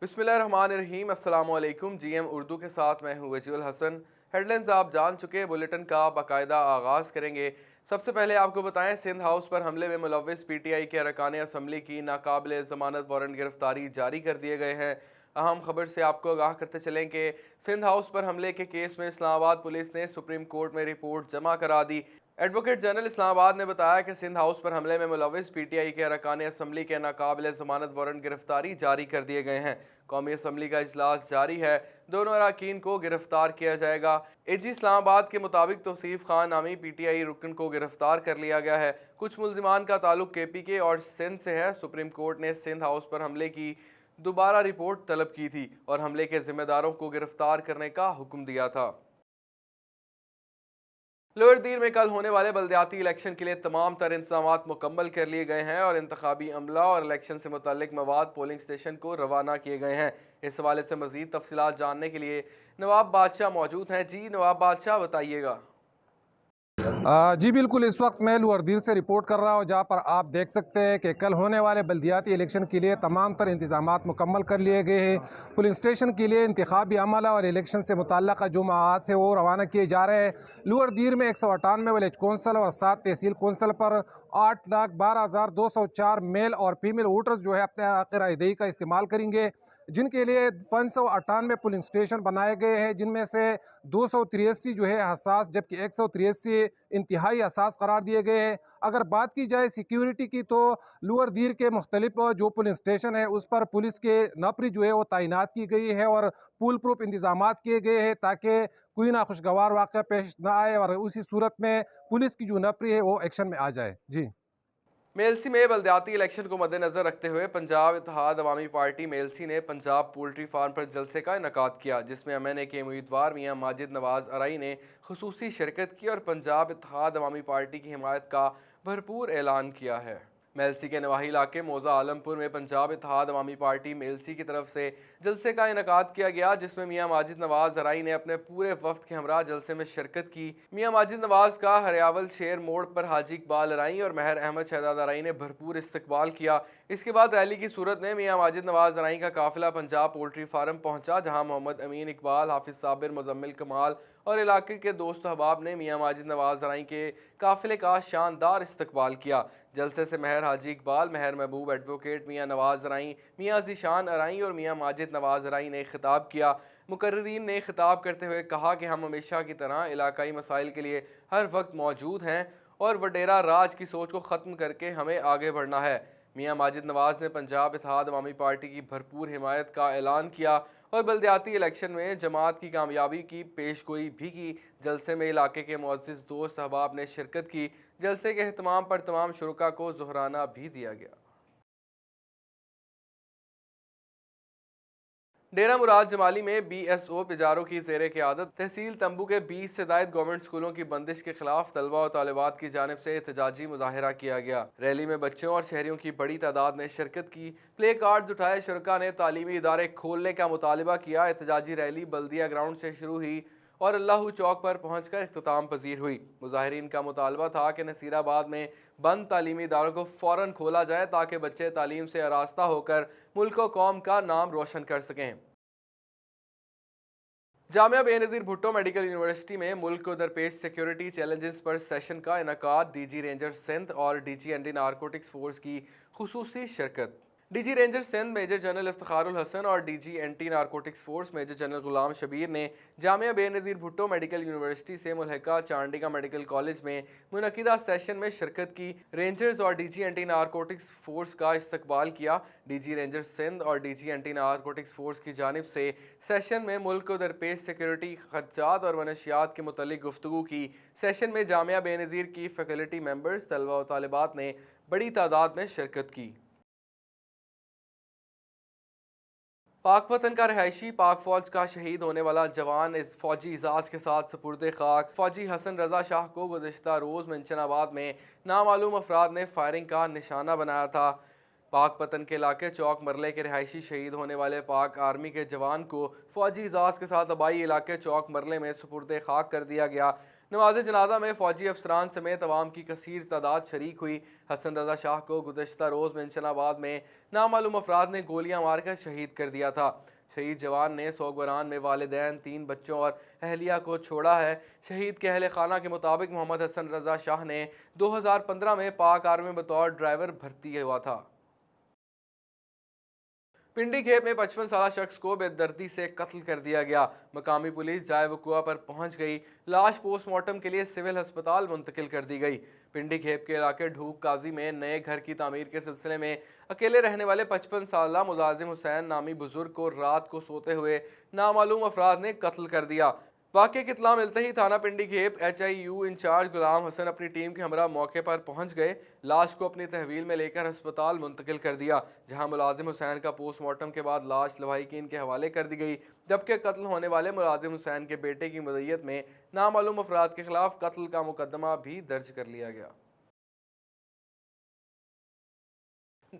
बिस्मिल्लाहिर्रहमानिर्रहीम अस्सलाम वालेकुम। जीएम उर्दू के साथ मैं हूँ वजीउल हसन। हेडलाइंस आप जान चुके, बुलेटिन का बाकायदा आगाज़ करेंगे। सबसे पहले आपको बताएं, सिंध हाउस पर हमले में मुलव्विस पीटीआई के अरकान असम्बली की नाकाबिल ज़मानत वारंट गिरफ्तारी जारी कर दिए गए हैं। अहम खबर से आपको आगाह करते चलें कि सिंध हाउस पर हमले के केस में इस्लामाबाद पुलिस ने सुप्रीम कोर्ट में रिपोर्ट जमा करा दी। एडवोकेट जनरल इस्लामाबाद ने बताया कि सिंध हाउस पर हमले में मुलव्विस पीटीआई के अरकान असम्बली के नाकाबिल ज़मानत वारंट गिरफ्तारी जारी कर दिए गए हैं। कौमी असम्बली का इजलास जारी है, दोनों अरकान को गिरफ्तार किया जाएगा। एजी इस्लामाबाद के मुताबिक तौसीफ खान नामी पीटीआई रुकन को गिरफ्तार कर लिया गया है। कुछ मुल्जिमान का ताल्लुक केपीके और सिंध से है। सुप्रीम कोर्ट ने सिंध हाउस पर हमले की दोबारा रिपोर्ट तलब की थी और हमले के जिम्मेदारों को गिरफ्तार करने का हुक्म दिया था। लोअर दीर में कल होने वाले बल्दियाती इलेक्शन के लिए तमाम तर इंतजाम मुकम्मल कर लिए गए हैं और इंतखाबी अमला और इलेक्शन से मुतल्लिक मवाद पोलिंग स्टेशन को रवाना किए गए हैं। इस हवाले से मजीद तफसीलात जानने के लिए नवाब बादशाह मौजूद हैं। जी नवाब बादशाह, बताइएगा। जी बिल्कुल, इस वक्त मैं लोअर से रिपोर्ट कर रहा हूँ, जहाँ पर आप देख सकते हैं कि कल होने वाले बल्दियाती इलेक्शन के लिए तमाम तर इंतजामात मुकम्मल कर लिए गए हैं। पोलिंग स्टेशन के लिए इंतखाबी अमला और इलेक्शन से मुतल्लिक़ जो माहद है वो रवाना किए जा रहे हैं। लोअर दीर में 198 विलेज कौंसल और 7 तहसील कौंसल पर 8,12,204 मेल और फीमेल वोटर्स जो है अपने हक़ रायदही का इस्तेमाल करेंगे, जिनके लिए 598 पोलिंग स्टेशन बनाए गए हैं, जिनमें से 283 जो है हसास, जबकि 183 इंतहाई हसास करार दिए गए हैं। अगर बात की जाए सिक्योरिटी की, तो लोअर दीर के मुख्तलिफ जो पुलिस स्टेशन है उस पर पुलिस के नफरी जो है वो तैनात की गई है और पुल प्रूफ इंतजाम किए गए हैं, ताकि कोई ना खुशगवार वाक़या पेश ना आए और उसी सूरत में पुलिस की जो नफरी है वो एक्शन में आ जाए। जी। मेलसी में बल्दियाती इलेक्शन को मद्देनजर रखते हुए पंजाब इत्तेहाद अवामी पार्टी मेलसी ने पंजाब पोल्ट्री फार्म पर जलसे का इनेकाद किया, जिसमें एमएनए के उम्मीदवार मियां माजिद नवाज अराई ने खुसूसी शिरकत की और पंजाब इत्तेहाद अवामी पार्टी की हिमायत का भरपूर ऐलान किया है। मेलसी के नवाही इलाके मौजा आलमपुर में पंजाब इत्तेहाद अवामी पार्टी मेलसी की तरफ से जलसे का इनेकाद किया गया, जिसमें मियां माजिद नवाज अराई ने अपने पूरे वफ्द के हमरा जलसे में शिरकत की। मियां माजिद नवाज का हरियावल शेर मोड़ पर हाजी इकबाल अराई और महर अहमद शहजाद अराई ने भरपूर इस्तकबाल किया। इसके बाद रैली की सूरत में मियां माजिद नवाज अराई का काफिला पंजाब पोल्ट्री फार्म पहुंचा, जहां मोहम्मद अमीन इकबाल, हाफिज साबिर, मुजम्मिल कमाल और इलाके के दोस्त अहबाब ने मियां माजिद नवाज अराई के काफिले का शानदार इस्तकबाल किया। जलसे से महर हाजी इकबाल, महर महबूब, एडवोकेट मियां नवाज अराई, मियां जीशान अराई और मियां माजिद नवाज अराई ने खिताब किया। मुकर्रीन ने खिताब करते हुए कहा कि हम हमेशा की तरह इलाकाई मसाइल के लिए हर वक्त मौजूद हैं और वडेरा राज की सोच को ख़त्म करके हमें आगे बढ़ना है। मियां माजिद नवाज ने पंजाब इत्तेहाद अवामी पार्टी की भरपूर हिमायत का ऐलान किया और बल्दियाती इलेक्शन में जमात की कामयाबी की पेशगोई भी की। जलसे में इलाके के मुअज़्ज़िज़ दोस्त अहबाब ने शिरकत की। जलसे के अहतमाम पर तमाम शुरका को ज़ुहराना भी दिया गया। डेरा मुराद जमाली में बीएसओ पिजारों की ज़ेर क़यादत तहसील तंबू के 20 से ज़ायद गवर्नमेंट स्कूलों की बंदिश के खिलाफ तलबा और तालिबात की जानिब से एहतजाजी मुजाहिरा किया गया। रैली में बच्चों और शहरियों की बड़ी तादाद ने शिरकत की। प्ले कार्ड उठाए शुरका ने तालीमी इदारे खोलने का मुतालबा किया। एहतजाजी रैली बल्दिया ग्राउंड से शुरू हुई और अल्लाह चौक पर पहुँच कर इख्तिताम पजीर हुई। मुजाहिरीन का मुतालबा था कि नसीराबाद में बंद तालीमी इदारों को फ़ौरन खोला जाए, ताकि बच्चे तालीम से आरास्ता होकर मुल्क और कौम का नाम रोशन कर सकें। जामिया बेनज़ीर भुट्टो मेडिकल यूनिवर्सिटी में मुल्क को दरपेश सिक्योरिटी चैलेंजेस पर सेशन का इनकाद। डीजी रेंजर सिंध और डीजी एंटी नारकोटिक्स फोर्स की खुसूसी शिरकत। DG ranger Sindh major general Iftikharul Hasan और DG anti narcotics force major general Ghulam Shabir ने जामिया बेनज़ीर भुट्टो मेडिकल यूनिवर्सिटी से मुल्हिका चांडिका मेडिकल कॉलेज में मुनक़िदा सेशन में शिरकत की। रेंजर्स और डीजी एंटी नारकोटिक्स फोर्स का इस्तकबाल किया। डीजी रेंजर सिंध और डीजी एंटी नारकोटिक्स फोर्स की जानिब से सेशन में मुल्क को दरपेश सिक्योरिटी खदशात और मनशियात के मुतल्लिक गुफ्तगू की। सेशन में जामिया बेनज़ीर की फैकल्टी मेंबर्स, तलबा और तालिबात ने बड़ी तादाद में शिरकत की। पाक वतन का रहायशी, पाक फौज का शहीद होने वाला जवान इस फौजी एजाज के साथ सुपुर्द खाक फौजी हसन रजा शाह को गुज़श्ता रोज़ मंचनाबाद में नामालूम अफराद ने फायरिंग का निशाना बनाया था। पाक पतन के इलाके चौक मरले के रहायशी शहीद होने वाले पाक आर्मी के जवान को फौजी एजाज के साथ आबाई इलाके चौक मरले में सुपुर्द खाक कर दिया गया। नमाज जनाजा में फौजी अफसरान समेत अवाम की कसीर तादाद शरीक हुई। हसन रजा शाह को गुज़श्ता रोज़ मेंशनाबाद में नामालूम अफराद ने गोलियां मारकर शहीद कर दिया था। शहीद जवान ने सोगवारान में वालिदैन, 3 बच्चों और अहलिया को छोड़ा है। शहीद के अहल खाना के मुताबिक मोहम्मद हसन रजा शाह ने 2015 में पाक आर्मी में बतौर ड्राइवर भर्ती हुआ था। पिंडी खेप में 55 साल शख्स को बेदर्दी से कत्ल कर दिया गया। मकामी पुलिस जाए वकुआ पर पहुंच गई। लाश पोस्टमार्टम के लिए सिविल अस्पताल मुंतकिल कर दी गई। पिंडी खेप के इलाके ढूक काजी में नए घर की तामीर के सिलसिले में अकेले रहने वाले 55 साल मुलाजिम हुसैन नामी बुजुर्ग को रात को सोते हुए नामालूम अफराद ने कत्ल कर दिया। वाक़े की इत्तला मिलते ही थाना पिंडी खेप HIU इंचार्ज गुलाम हसन अपनी टीम के हमरा मौके पर पहुंच गए। लाश को अपनी तहवील में लेकर अस्पताल मुंतकिल कर दिया, जहां मुलाजिम हुसैन का पोस्टमार्टम के बाद लाश लवाहिकीन के हवाले कर दी गई। जबकि कत्ल होने वाले मुलाजिम हुसैन के बेटे की मदय्यत में नामालूम अफराद के खिलाफ कत्ल का मुकदमा भी दर्ज कर लिया गया।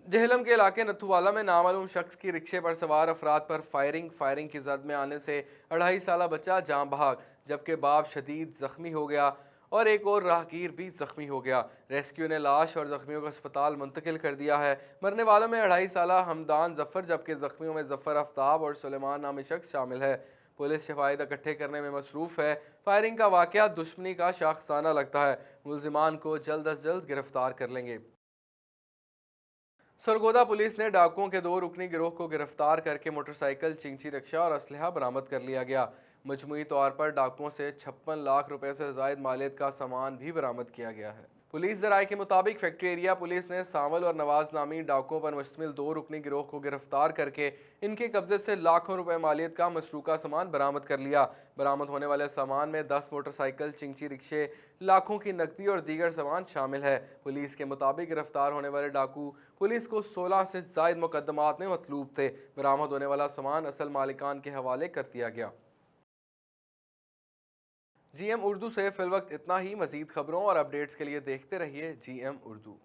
जेहलम के इलाके नथुवाला में नामालूम शख्स की रिक्शे पर सवार अफराद पर फायरिंग की जद में आने से 2.5 साला बच्चा जान बहक, जबकि बाप शदीद जख्मी हो गया और एक और राहगीर भी जख्मी हो गया। रेस्क्यू ने लाश और जख्मियों को अस्पताल मुंतकिल कर दिया है। मरने वालों में 2.5 साला हमदान जफर, जबकि जख्मियों में जफर आफ्ताब और सुलेमान नामी शख्स शामिल है। पुलिस शवाहिद इकट्ठे करने में मसरूफ है। फायरिंग का वाकया दुश्मनी का शाखसाना लगता है। मुलजिमान को जल्द अज जल्द गिरफ्तार कर लेंगे। सरगोदा पुलिस ने डाकुओं के 2 रुकनी गिरोह को गिरफ्तार करके मोटरसाइकिल, चिंची रिक्शा और असलहा बरामद कर लिया गया। मजमूई तौर पर डाकुओं से 56 लाख रुपए से जायद मालियत का सामान भी बरामद किया गया है। पुलिस जराये के मुताबिक फैक्ट्री एरिया पुलिस ने सावल और नवाज नामी डाकुओं पर मुश्तमिल 2 रुकनी गिरोह को गिरफ्तार करके इनके कब्जे से लाखों रुपए मालियत का मसरूका सामान बरामद कर लिया। बरामद होने वाले सामान में 10 मोटरसाइकिल, चिंची रिक्शे, लाखों की नकदी और दीगर सामान शामिल है। पुलिस के मुताबिक गिरफ्तार होने वाले डाकू पुलिस को 16 से जायद मुकदमात में मतलूब थे। बरामद होने वाला सामान असल मालिकान के हवाले कर दिया गया। GM उर्दू से फिल वक्त इतना ही। मजीद खबरों और अपडेट्स के लिए देखते रहिए GM उर्दू।